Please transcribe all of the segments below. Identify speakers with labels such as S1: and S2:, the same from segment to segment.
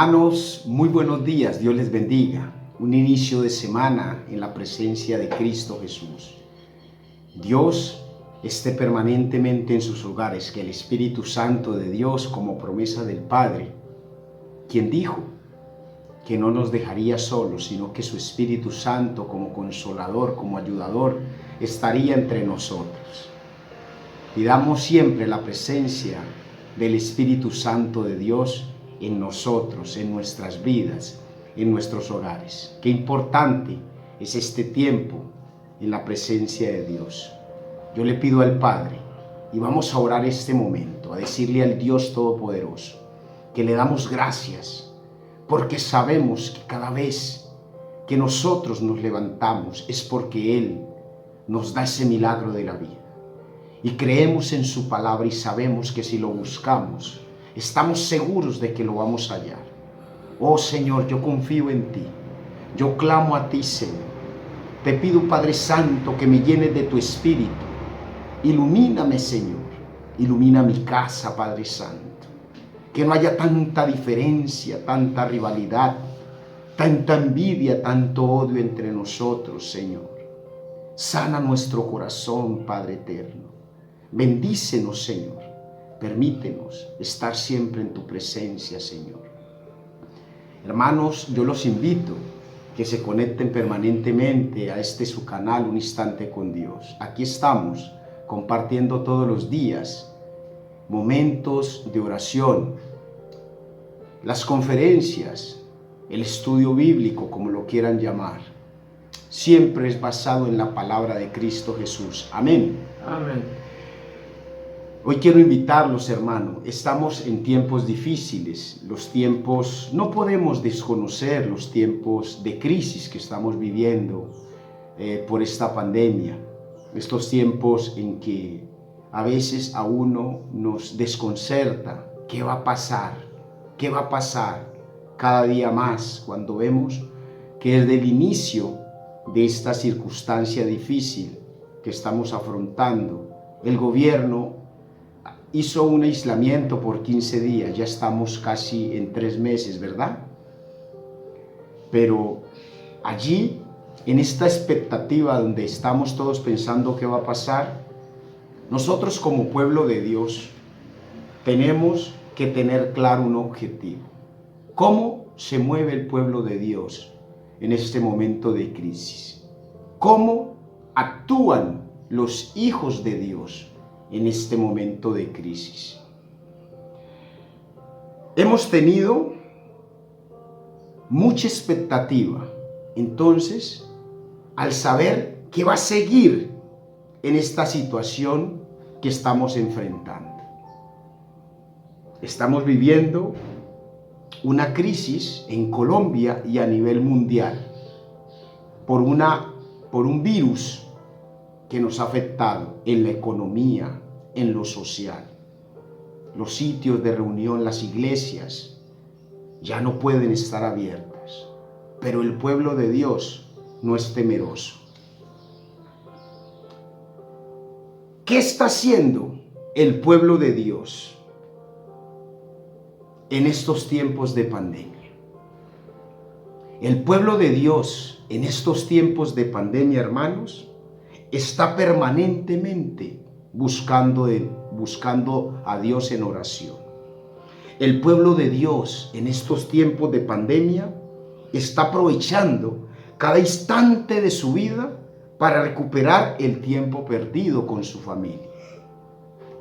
S1: Hermanos, muy buenos días, Dios les bendiga. Un inicio de semana en la presencia de Cristo Jesús. Dios esté permanentemente en sus hogares, que el Espíritu Santo de Dios, como promesa del Padre, quien dijo que no nos dejaría solos, sino que su Espíritu Santo como consolador, como ayudador, estaría entre nosotros. Pidamos siempre la presencia del Espíritu Santo de Dios en nosotros, en nuestras vidas, en nuestros hogares. Qué importante es este tiempo en la presencia de Dios. Yo le pido al Padre, y vamos a orar este momento, a decirle al Dios Todopoderoso, que le damos gracias, porque sabemos que cada vez que nosotros nos levantamos es porque Él nos da ese milagro de la vida. Y creemos en su palabra y sabemos que si lo buscamos, estamos seguros de que lo vamos a hallar. Oh Señor, yo confío en ti. Yo clamo a ti, Señor. Te pido, Padre Santo, que me llenes de tu Espíritu. Ilumíname, Señor. Ilumina mi casa, Padre Santo. Que no haya tanta diferencia, tanta rivalidad, tanta envidia, tanto odio entre nosotros, Señor. Sana nuestro corazón, Padre eterno. Bendícenos, Señor. Permítenos estar siempre en tu presencia, Señor. Hermanos, yo los invito que se conecten permanentemente a este su canal, Un Instante con Dios. Aquí estamos compartiendo todos los días momentos de oración, las conferencias, el estudio bíblico, como lo quieran llamar. Siempre es basado en la palabra de Cristo Jesús. Amén.
S2: Amén.
S1: Hoy quiero invitarlos, hermano. Estamos en tiempos difíciles. Los tiempos, no podemos desconocer los tiempos de crisis que estamos viviendo por esta pandemia. Estos tiempos en que a veces a uno nos desconcerta. ¿Qué va a pasar? ¿Qué va a pasar? Cada día más, cuando vemos que desde el inicio de esta circunstancia difícil que estamos afrontando, el gobierno hizo un aislamiento por 15 días, ya estamos casi en 3 meses, ¿verdad? Pero allí, en esta expectativa donde estamos todos pensando qué va a pasar, nosotros como pueblo de Dios tenemos que tener claro un objetivo. ¿Cómo se mueve el pueblo de Dios en este momento de crisis? ¿Cómo actúan los hijos de Dios en este momento de crisis? Hemos tenido mucha expectativa. Entonces, al saber que va a seguir en esta situación que estamos enfrentando. Estamos viviendo una crisis en Colombia y a nivel mundial por un virus que nos ha afectado en la economía, en lo social. Los sitios de reunión, las iglesias, ya no pueden estar abiertas, pero el pueblo de Dios no es temeroso. ¿Qué está haciendo el pueblo de Dios en estos tiempos de pandemia? El pueblo de Dios en estos tiempos de pandemia, hermanos, está permanentemente buscando a Dios en oración. El pueblo de Dios en estos tiempos de pandemia está aprovechando cada instante de su vida para recuperar el tiempo perdido con su familia.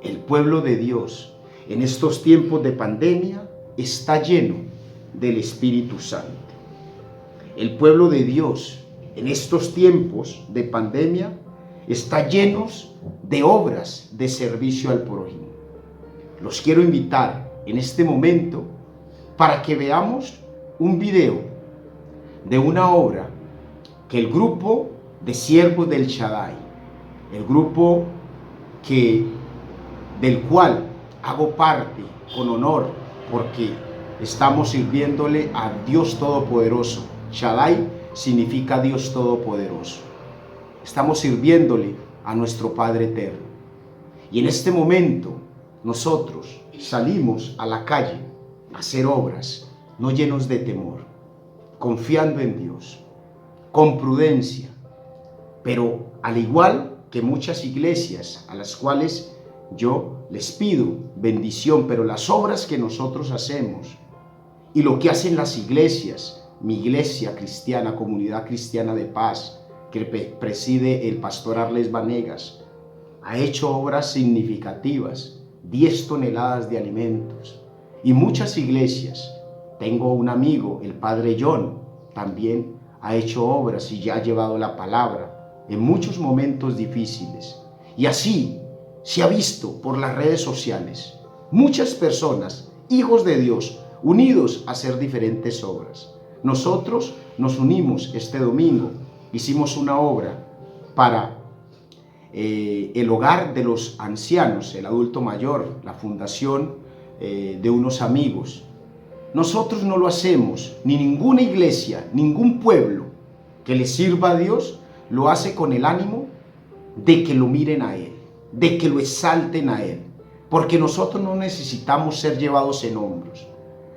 S1: El pueblo de Dios en estos tiempos de pandemia está lleno del Espíritu Santo. El pueblo de Dios en estos tiempos de pandemia está llenos de obras de servicio al prójimo. Los quiero invitar en este momento para que veamos un video de una obra que el grupo de siervos del Shaddai, el grupo del cual hago parte con honor porque estamos sirviéndole a Dios Todopoderoso. Shaddai significa Dios Todopoderoso. Estamos sirviéndole a nuestro Padre Eterno. Y en este momento nosotros salimos a la calle a hacer obras no llenos de temor, confiando en Dios, con prudencia, pero al igual que muchas iglesias a las cuales yo les pido bendición, pero las obras que nosotros hacemos y lo que hacen las iglesias, mi iglesia cristiana, Comunidad Cristiana de Paz, que preside el pastor Arles Vanegas, ha hecho obras significativas, 10 toneladas de alimentos, y muchas iglesias. Tengo un amigo, el padre John, también ha hecho obras y ya ha llevado la palabra en muchos momentos difíciles. Y así se ha visto por las redes sociales muchas personas, hijos de Dios, unidos a hacer diferentes obras. Nosotros nos unimos este domingo, hicimos una obra para el hogar de los ancianos, el adulto mayor, la fundación de unos amigos. Nosotros no lo hacemos, ni ninguna iglesia, ningún pueblo que le sirva a Dios lo hace con el ánimo de que lo miren a Él, de que lo exalten a Él, porque nosotros no necesitamos ser llevados en hombros.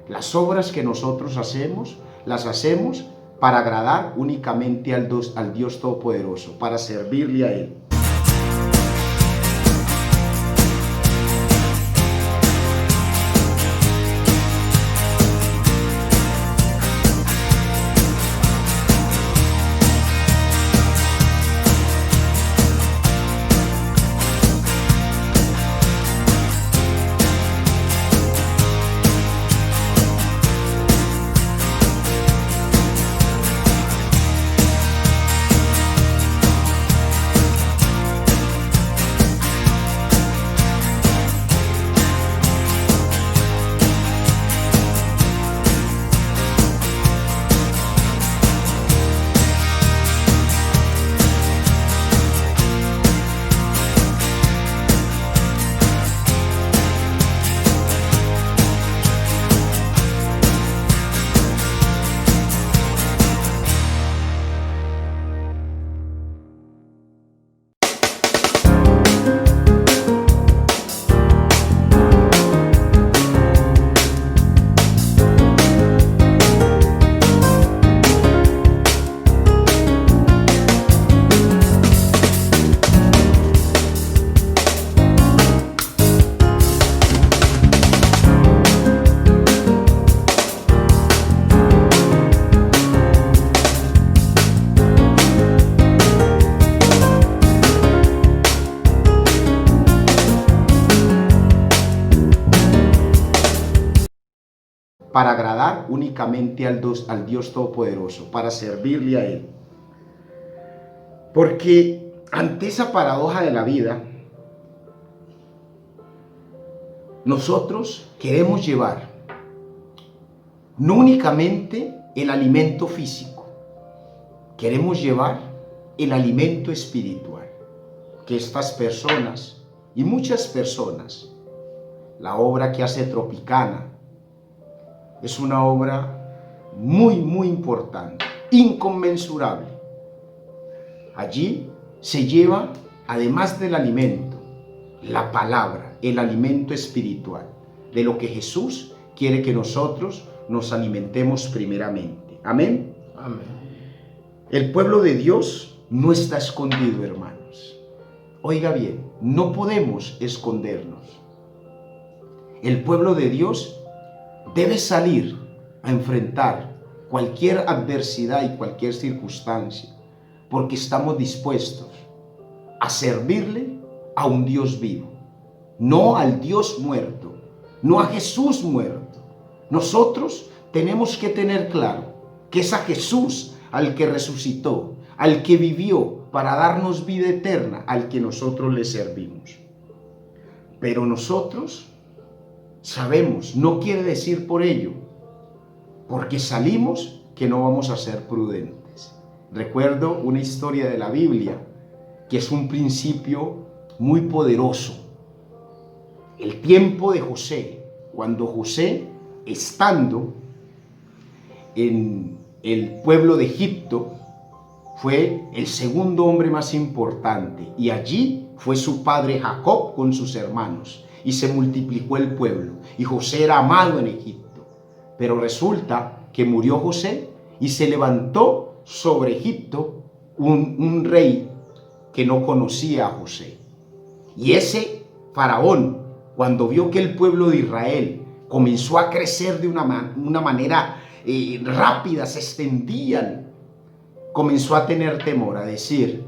S1: Las obras que nosotros hacemos, las hacemos para agradar únicamente al Dios Todopoderoso, para servirle a Él. Para agradar únicamente al Dios Todopoderoso, para servirle a Él. Porque ante esa paradoja de la vida, nosotros queremos llevar no únicamente el alimento físico, queremos llevar el alimento espiritual, que estas personas y muchas personas, la obra que hace Tropicana, es una obra muy importante, inconmensurable. Allí se lleva, además del alimento, la palabra, el alimento espiritual, de lo que Jesús quiere que nosotros nos alimentemos primeramente. Amén.
S2: Amén.
S1: El pueblo de Dios no está escondido, hermanos. Oiga bien, no podemos escondernos. El pueblo de Dios debe salir a enfrentar cualquier adversidad y cualquier circunstancia, porque estamos dispuestos a servirle a un Dios vivo, no al Dios muerto, no a Jesús muerto. Nosotros tenemos que tener claro que es a Jesús al que resucitó, al que vivió para darnos vida eterna, al que nosotros le servimos. Pero nosotros sabemos, no quiere decir por ello, porque salimos, que no vamos a ser prudentes. Recuerdo una historia de la Biblia que es un principio muy poderoso. El tiempo de José, cuando José, estando en el pueblo de Egipto, fue el segundo hombre más importante, y allí fue su padre Jacob con sus hermanos, y se multiplicó el pueblo, y José era amado en Egipto. Pero resulta que murió José y se levantó sobre Egipto un rey que no conocía a José. Y ese faraón, cuando vio que el pueblo de Israel comenzó a crecer de una manera rápida, se extendían, comenzó a tener temor, a decir,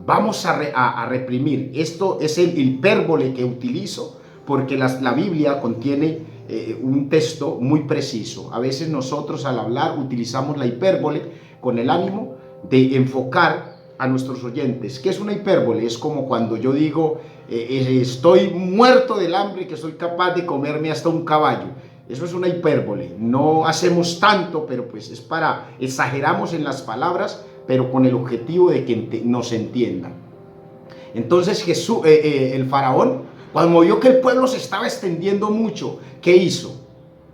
S1: vamos a reprimir. Esto es el hipérbole que utilizo porque la Biblia contiene un texto muy preciso. A veces nosotros al hablar utilizamos la hipérbole con el ánimo de enfocar a nuestros oyentes. ¿Qué es una hipérbole? Es como cuando yo digo, estoy muerto del hambre que soy capaz de comerme hasta un caballo. Eso es una hipérbole. No hacemos tanto, pero pues es exageramos en las palabras, pero con el objetivo de que nos entiendan. Entonces el faraón, cuando vio que el pueblo se estaba extendiendo mucho, ¿qué hizo?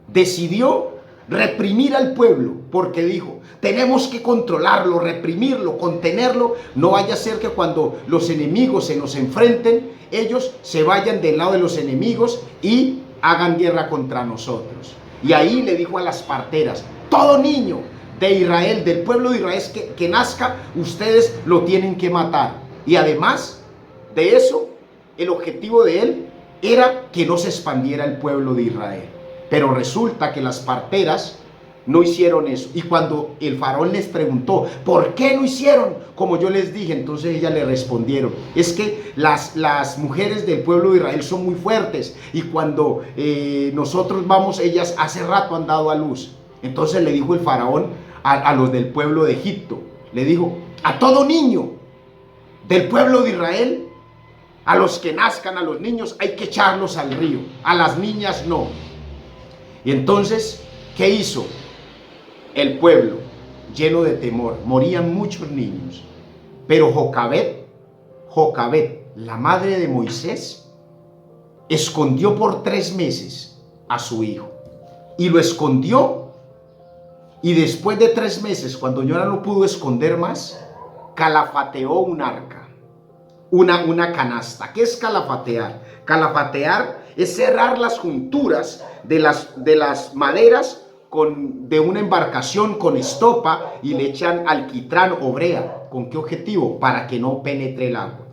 S1: Decidió reprimir al pueblo, porque dijo, tenemos que controlarlo, reprimirlo, contenerlo. No vaya a ser que cuando los enemigos se nos enfrenten, ellos se vayan del lado de los enemigos y hagan guerra contra nosotros. Y ahí le dijo a las parteras, todo niño de Israel, del pueblo de Israel que nazca, ustedes lo tienen que matar. Y además de eso, el objetivo de él era que no se expandiera el pueblo de Israel. Pero resulta que las parteras no hicieron eso. Y cuando el faraón les preguntó, ¿por qué no hicieron como yo les dije? Entonces ellas le respondieron, es que las mujeres del pueblo de Israel son muy fuertes. Y cuando nosotros vamos, ellas hace rato han dado a luz. Entonces le dijo el faraón a los del pueblo de Egipto, le dijo, a todo niño del pueblo de Israel, a los que nazcan, a los niños, hay que echarlos al río, a las niñas no. Y entonces, ¿qué hizo? El pueblo, lleno de temor, morían muchos niños. Pero Jocabed, la madre de Moisés, escondió por 3 meses a su hijo. Y lo escondió. Y después de 3 meses, cuando ya no lo pudo esconder más, calafateó un arca, una canasta. ¿Qué es calafatear? Calafatear es cerrar las junturas de las maderas de una embarcación con estopa y le echan alquitrán o brea. ¿Con qué objetivo? Para que no penetre el agua.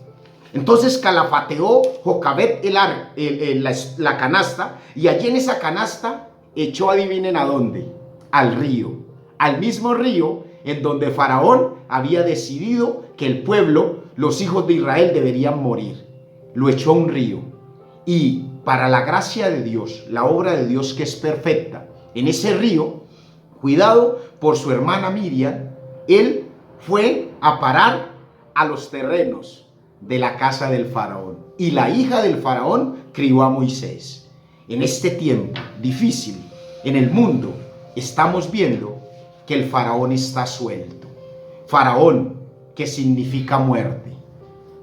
S1: Entonces calafateó Jocabed la canasta, y allí en esa canasta echó, adivinen a dónde, al río, al mismo río en donde Faraón había decidido que el pueblo, los hijos de Israel, deberían morir. Lo echó a un río. Y para la gracia de Dios, la obra de Dios que es perfecta, en ese río, cuidado por su hermana Miriam, él fue a parar a los terrenos de la casa del faraón. Y la hija del faraón crió a Moisés. En este tiempo difícil en el mundo, estamos viendo que el faraón está suelto. Faraón, que significa muerte.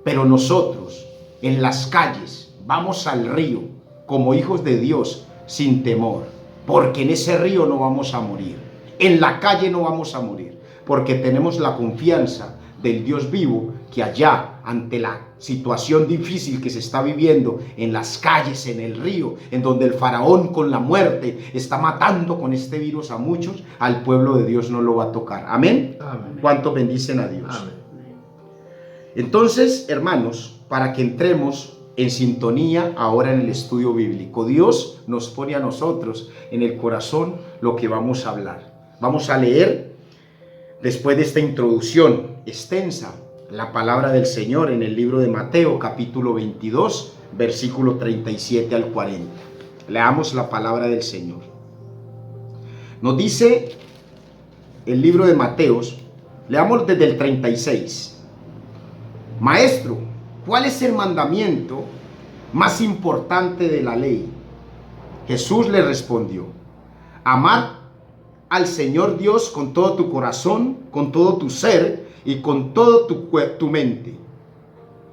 S1: Pero nosotros, en las calles, vamos al río como hijos de Dios sin temor, porque en ese río no vamos a morir. En la calle no vamos a morir, porque tenemos la confianza del Dios vivo, que allá, ante la situación difícil que se está viviendo en las calles, en el río, en donde el faraón con la muerte está matando con este virus a muchos, al pueblo de Dios no lo va a tocar. ¿Amén? Amén. ¿Cuántos bendicen a Dios? Amén. Entonces, hermanos, para que entremos en sintonía ahora en el estudio bíblico, Dios nos pone a nosotros en el corazón lo que vamos a hablar. Vamos a leer, después de esta introducción extensa, la palabra del Señor en el libro de Mateo, capítulo 22, versículo 37 al 40. Leamos la palabra del Señor. Nos dice el libro de Mateo, leamos desde el 36. Maestro, ¿cuál es el mandamiento más importante de la ley? Jesús le respondió, amar al Señor Dios con todo tu corazón, con todo tu ser y con toda tu mente.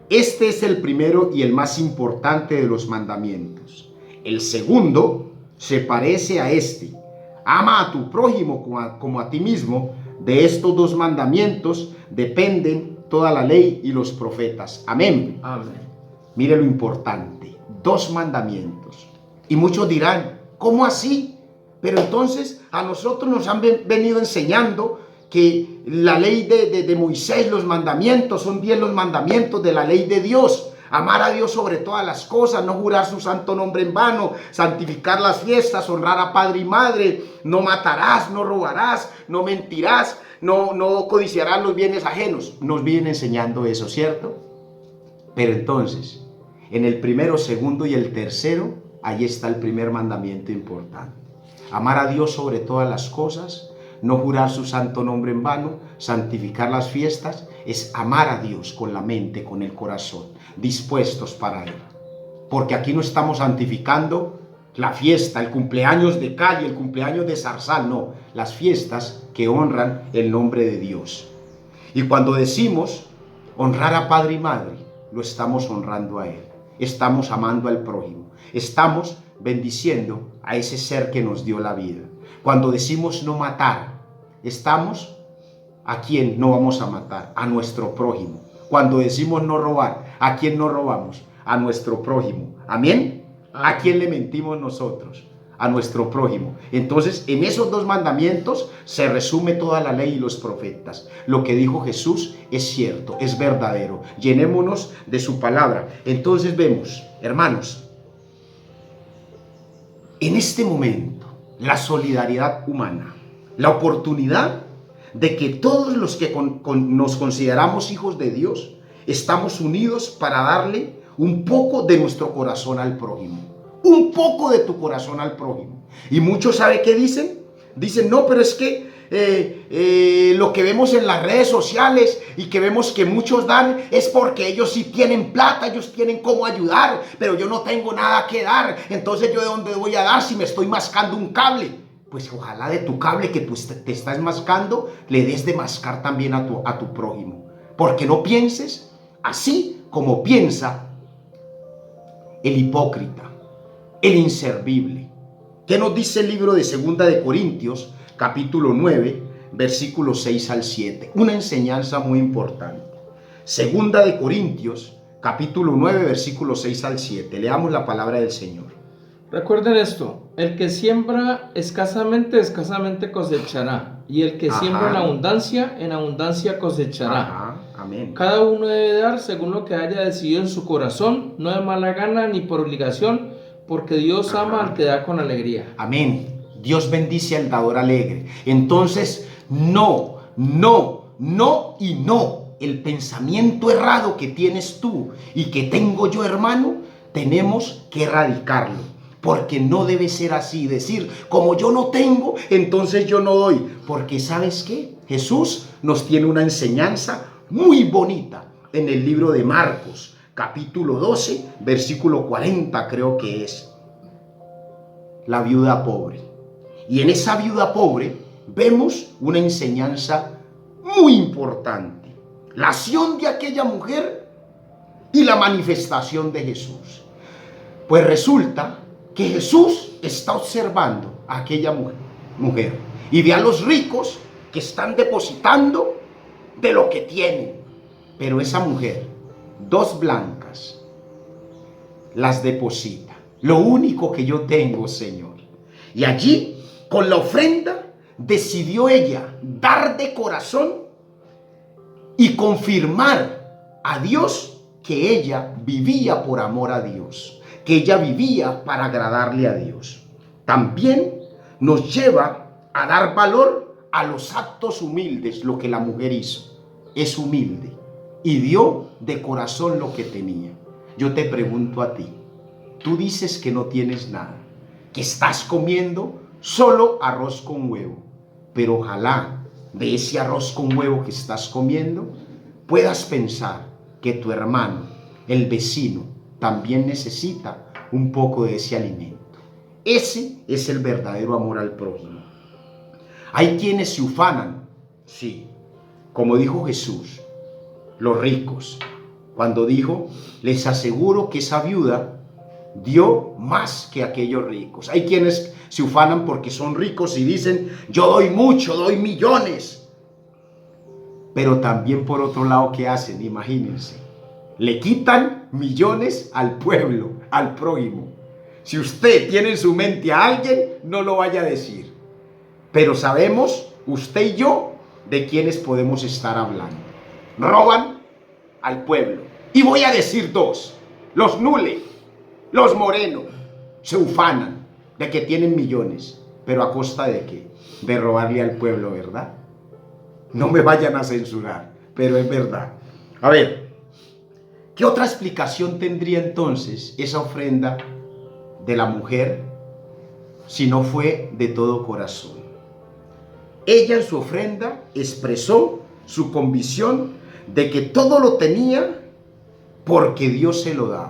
S1: Este es el primero y el más importante de los mandamientos. El segundo se parece a este: ama a tu prójimo como a ti mismo. De estos 2 mandamientos dependen toda la ley y los profetas. Amén. Amén. Mire lo importante: 2 mandamientos. Y muchos dirán, ¿cómo así? Pero entonces a nosotros nos han venido enseñando que la ley de Moisés, los mandamientos, son 10 los mandamientos de la ley de Dios. Amar a Dios sobre todas las cosas, no jurar su santo nombre en vano, santificar las fiestas, honrar a padre y madre, no matarás, no robarás, no mentirás, no codiciarás los bienes ajenos. Nos viene enseñando eso, ¿cierto? Pero entonces, en el primero, segundo y el tercero, ahí está el primer mandamiento importante. Amar a Dios sobre todas las cosas, no jurar su santo nombre en vano, santificar las fiestas, es amar a Dios con la mente, con el corazón, dispuestos para Él. Porque aquí no estamos santificando la fiesta, el cumpleaños de Cali, el cumpleaños de Zarzal, no, las fiestas que honran el nombre de Dios. Y cuando decimos honrar a padre y madre, lo estamos honrando a Él, estamos amando al prójimo, estamos bendiciendo a ese ser que nos dio la vida. Cuando decimos no matar, estamos, ¿a quién no vamos a matar? A nuestro prójimo. Cuando decimos no robar, ¿a quién no robamos? A nuestro prójimo. ¿Amén? ¿A quién le mentimos nosotros? A nuestro prójimo. Entonces, en esos 2 mandamientos se resume toda la ley y los profetas. Lo que dijo Jesús es cierto, es verdadero. Llenémonos de su palabra. Entonces vemos, hermanos, en este momento, la solidaridad humana, la oportunidad de que todos los que nos consideramos hijos de Dios, estamos unidos para darle un poco de nuestro corazón al prójimo. Un poco de tu corazón al prójimo. Y muchos, ¿sabe qué dicen? Dicen, no, pero es que lo que vemos en las redes sociales y que vemos que muchos dan es porque ellos sí tienen plata, ellos tienen cómo ayudar, pero yo no tengo nada que dar. Entonces, ¿yo de dónde voy a dar si me estoy mascando un cable? Pues ojalá de tu cable que tú te estás mascando, le des de mascar también a tu prójimo. Porque no pienses así como piensa el hipócrita, el inservible. ¿Qué nos dice el libro de 2 de Corintios, capítulo 9, versículos 6 al 7? Una enseñanza muy importante. 2 de Corintios, capítulo 9, versículos 6 al 7. Leamos la palabra del Señor.
S2: Recuerden esto, el que siembra escasamente, escasamente cosechará, y el que siembra en abundancia cosechará.
S1: Amén.
S2: Cada uno debe dar según lo que haya decidido en su corazón, no de mala gana ni por obligación, porque Dios ama al que da con alegría.
S1: Amén. Dios bendice al dador alegre. Entonces, no. El pensamiento errado que tienes tú y que tengo yo, hermano, tenemos que erradicarlo. Porque no debe ser así, decir, como yo no tengo, entonces yo no doy. Porque ¿sabes qué? Jesús nos tiene una enseñanza muy bonita en el libro de Marcos, capítulo 12, versículo 40 creo que es. La viuda pobre. Y en esa viuda pobre vemos una enseñanza muy importante. La acción de aquella mujer y la manifestación de Jesús. Pues resulta que Jesús está observando a aquella mujer y ve a los ricos que están depositando de lo que tienen. Pero esa mujer, 2 blancas, las deposita. Lo único que yo tengo, Señor. Y allí, con la ofrenda, decidió ella dar de corazón y confirmar a Dios que ella vivía por amor a Dios, que ella vivía para agradarle a Dios. También nos lleva a dar valor a los actos humildes, lo que la mujer hizo. Es humilde y dio de corazón lo que tenía. Yo te pregunto a ti, tú dices que no tienes nada, que estás comiendo solo arroz con huevo, pero ojalá de ese arroz con huevo que estás comiendo puedas pensar que tu hermano, el vecino, también necesita un poco de ese alimento. Ese es el verdadero amor al prójimo. Hay quienes se ufanan, sí, como dijo Jesús, los ricos, cuando dijo, les aseguro que esa viuda dio más que aquellos ricos. Hay quienes se ufanan porque son ricos y dicen, yo doy mucho, doy millones. Pero también por otro lado, ¿qué hacen? Imagínense, le quitan millones al pueblo, al prójimo. Si usted tiene en su mente a alguien, no lo vaya a decir. Pero sabemos, usted y yo, de quiénes podemos estar hablando. Roban al pueblo. Y voy a decir dos. Los Nule, los Moreno, se ufanan de que tienen millones. ¿Pero a costa de qué? De robarle al pueblo, ¿verdad? No me vayan a censurar, pero es verdad. A ver, ¿qué otra explicación tendría entonces esa ofrenda de la mujer si no fue de todo corazón? Ella en su ofrenda expresó su convicción de que todo lo tenía porque Dios se lo daba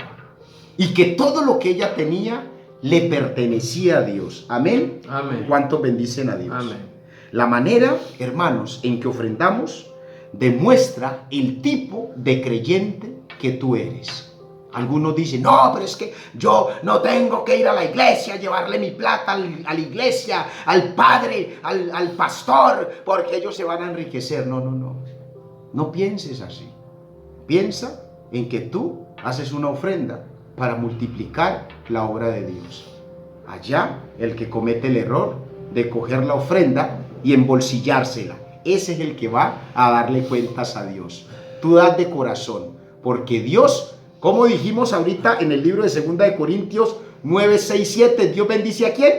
S1: y que todo lo que ella tenía le pertenecía a Dios. Amén.
S2: Amén.
S1: ¿Cuántos bendicen a Dios?
S2: Amén.
S1: La manera, hermanos, en que ofrendamos demuestra el tipo de creyente que tú eres. Algunos dicen, no, pero es que yo no tengo que ir a la iglesia, llevarle mi plata a la iglesia, al padre, al pastor, porque ellos se van a enriquecer. No, no, no. No pienses así. Piensa en que tú haces una ofrenda para multiplicar la obra de Dios. Allá el que comete el error de coger la ofrenda y embolsillársela, ese es el que va a darle cuentas a Dios. Tú das de corazón, porque Dios, como dijimos ahorita en el libro de 2 de Corintios 9, 6, 7, Dios bendice ¿a quién?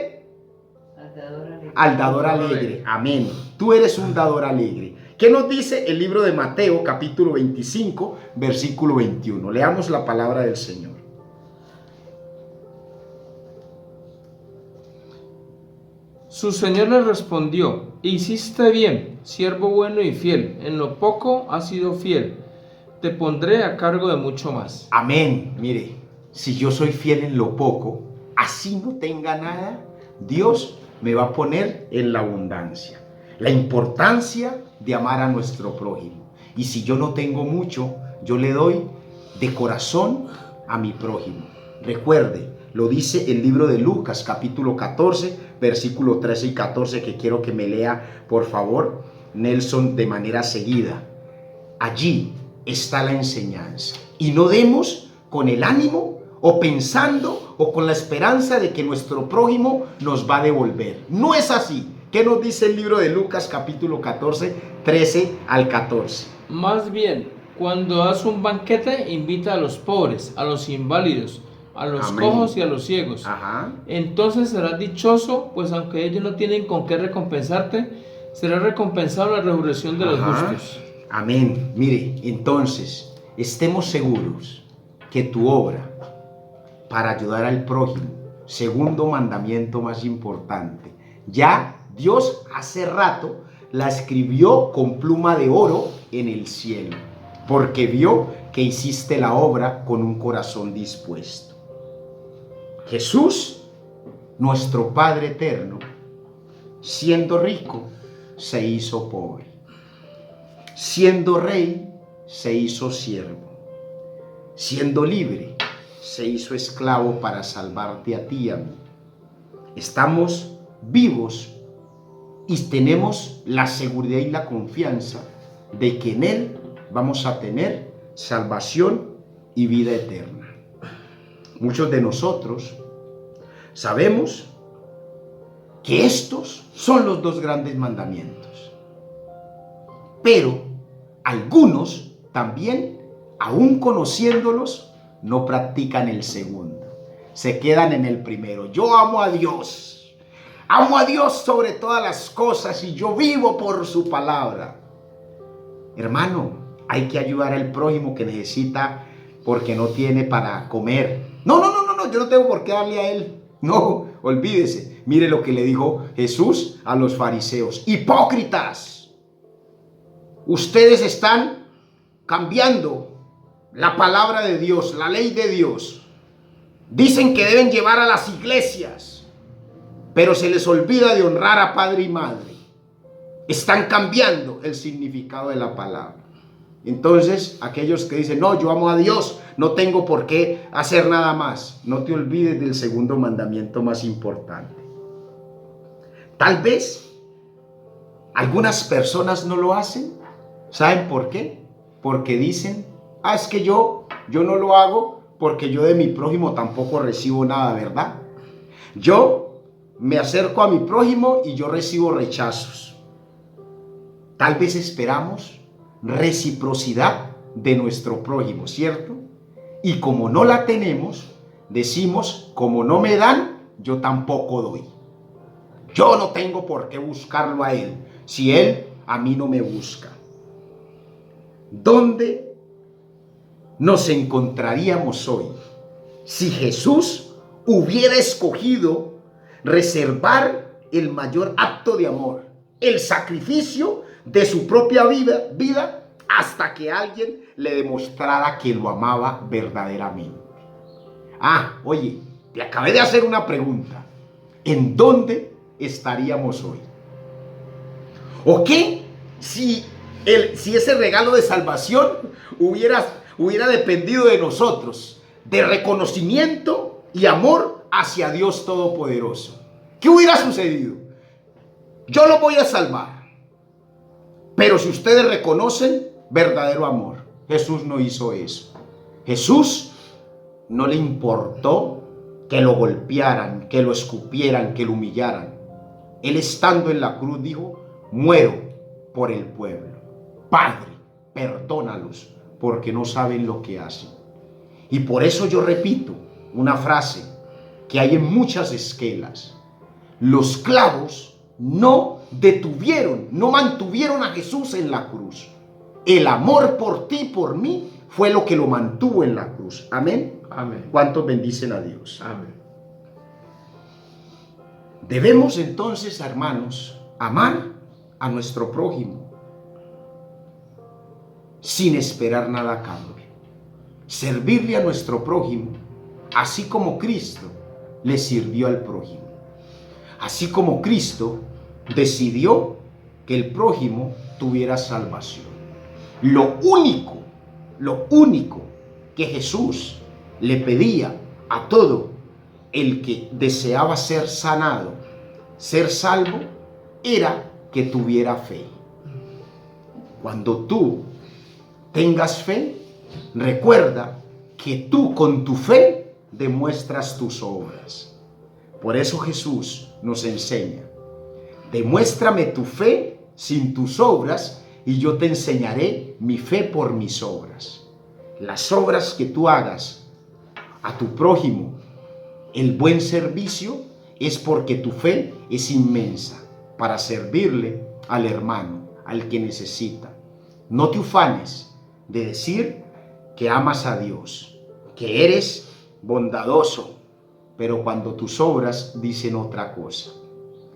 S1: Al dador alegre. Amén. Tú eres un dador alegre. ¿Qué nos dice el libro de Mateo, capítulo 25, versículo 21? Leamos la palabra del Señor.
S2: Su señor le respondió, hiciste bien, siervo bueno y fiel, en lo poco has sido fiel, te pondré a cargo de mucho más.
S1: Amén. Mire, si yo soy fiel en lo poco, así no tenga nada, Dios me va a poner en la abundancia. La importancia de amar a nuestro prójimo. Y si yo no tengo mucho, yo le doy de corazón a mi prójimo. Recuerde, lo dice el libro de Lucas, capítulo 14, versículo 13 y 14, que quiero que me lea, por favor, Nelson, de manera seguida. Allí está la enseñanza. Y no demos con el ánimo o pensando o con la esperanza de que nuestro prójimo nos va a devolver. No es así. ¿Qué nos dice el libro de Lucas, capítulo 14, 13 al 14?
S2: Más bien, cuando das un banquete, invita a los pobres, a los inválidos, a los
S1: Amén.
S2: cojos y a los ciegos.
S1: Ajá.
S2: Entonces serás dichoso, pues aunque ellos no tienen con qué recompensarte, serás recompensado en la resurrección de los justos.
S1: Amén. Mire, entonces, estemos seguros que tu obra para ayudar al prójimo, segundo mandamiento más importante, ya Dios hace rato la escribió con pluma de oro en el cielo, porque vio que hiciste la obra con un corazón dispuesto. Jesús, nuestro Padre eterno, siendo rico, se hizo pobre. Siendo rey, se hizo siervo. Siendo libre, se hizo esclavo para salvarte a ti y a mí. Estamos vivos y tenemos la seguridad y la confianza de que en Él vamos a tener salvación y vida eterna. Muchos de nosotros sabemos que estos son los dos grandes mandamientos, pero algunos también, aún conociéndolos, no practican el segundo, se quedan en el primero. Yo amo a Dios sobre todas las cosas y yo vivo por su palabra. Hermano, hay que ayudar al prójimo que necesita porque no tiene para comer. No, yo no tengo por qué darle a él. No, olvídese. Mire lo que le dijo Jesús a los fariseos. Hipócritas, ustedes están cambiando la palabra de Dios, la ley de Dios. Dicen que deben llevar a las iglesias, pero se les olvida de honrar a padre y madre. Están cambiando el significado de la palabra. Entonces, aquellos que dicen, no, yo amo a Dios, no tengo por qué hacer nada más. No te olvides del segundo mandamiento más importante. Tal vez algunas personas no lo hacen. ¿Saben por qué? Porque dicen, es que yo no lo hago porque yo de mi prójimo tampoco recibo nada, ¿verdad? Yo me acerco a mi prójimo y yo recibo rechazos. Tal vez esperamos reciprocidad de nuestro prójimo, ¿cierto? Y como no la tenemos, decimos, como no me dan, yo tampoco doy. Yo no tengo por qué buscarlo a él, si él a mí no me busca. ¿Dónde nos encontraríamos hoy si Jesús hubiera escogido reservar el mayor acto de amor, el sacrificio de su propia vida hasta que alguien le demostrara que lo amaba verdaderamente? Oye, te acabé de hacer una pregunta. ¿En dónde estaríamos hoy? ¿O qué si ese regalo de salvación hubiera dependido de nosotros, de reconocimiento y amor hacia Dios Todopoderoso? ¿Qué hubiera sucedido? Yo lo voy a salvar, pero si ustedes reconocen verdadero amor, Jesús no hizo eso. Jesús no le importó que lo golpearan, que lo escupieran, que lo humillaran. Él, estando en la cruz, dijo: muero por el pueblo. Padre, perdónalos, porque no saben lo que hacen. Y por eso yo repito una frase que hay en muchas esquelas: los clavos no mantuvieron a Jesús en la cruz. El amor por ti, por mí, fue lo que lo mantuvo en la cruz. Amén.
S2: Amén.
S1: ¿Cuántos bendicen a Dios?
S2: Amén.
S1: Debemos entonces, hermanos, amar a nuestro prójimo sin esperar nada a cambio. Servirle a nuestro prójimo, así como Cristo le sirvió al prójimo. Así como Cristo decidió que el prójimo tuviera salvación. Lo único que Jesús le pedía a todo el que deseaba ser sanado, ser salvo, era que tuviera fe. Cuando tú tengas fe, recuerda que tú con tu fe demuestras tus obras. Por eso Jesús nos enseña: demuéstrame tu fe sin tus obras y yo te enseñaré mi fe por mis obras. Las obras que tú hagas a tu prójimo, el buen servicio, es porque tu fe es inmensa para servirle al hermano, al que necesita. No te ufanes de decir que amas a Dios, que eres bondadoso, pero cuando tus obras dicen otra cosa.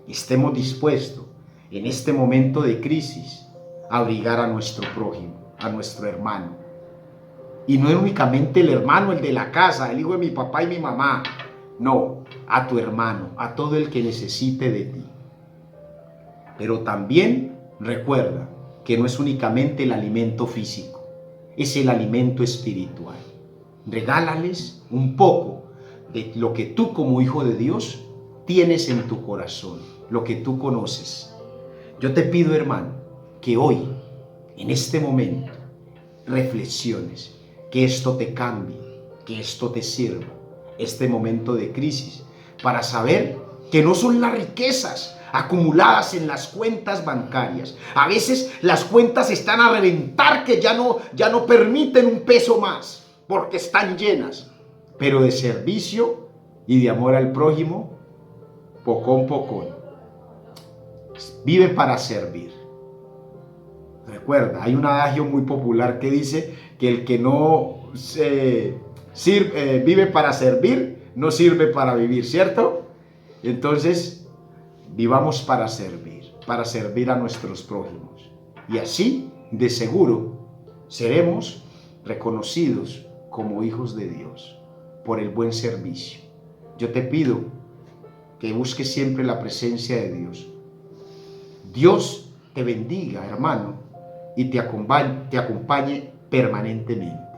S1: Estemos dispuestos en este momento de crisis a abrigar a nuestro prójimo, a nuestro hermano. Y no es únicamente el hermano, el de la casa, el hijo de mi papá y mi mamá. No, a tu hermano, a todo el que necesite de ti. Pero también recuerda que no es únicamente el alimento físico, es el alimento espiritual. Regálales un poco de lo que tú como hijo de Dios tienes en tu corazón, lo que tú conoces. Yo te pido, hermano, que hoy, en este momento, reflexiones, que esto te cambie, que esto te sirva, este momento de crisis, para saber que no son las riquezas acumuladas en las cuentas bancarias. A veces las cuentas están a reventar, que ya no permiten un peso más, porque están llenas. Pero de servicio y de amor al prójimo, pocón. Vive para servir. Recuerda, hay un adagio muy popular que dice que el que no vive para servir, no sirve para vivir, ¿cierto? Entonces, vivamos para servir a nuestros prójimos. Y así, de seguro, seremos reconocidos como hijos de Dios por el buen servicio. Yo te pido que busques siempre la presencia de Dios. Dios te bendiga, hermano, y te acompañe permanentemente.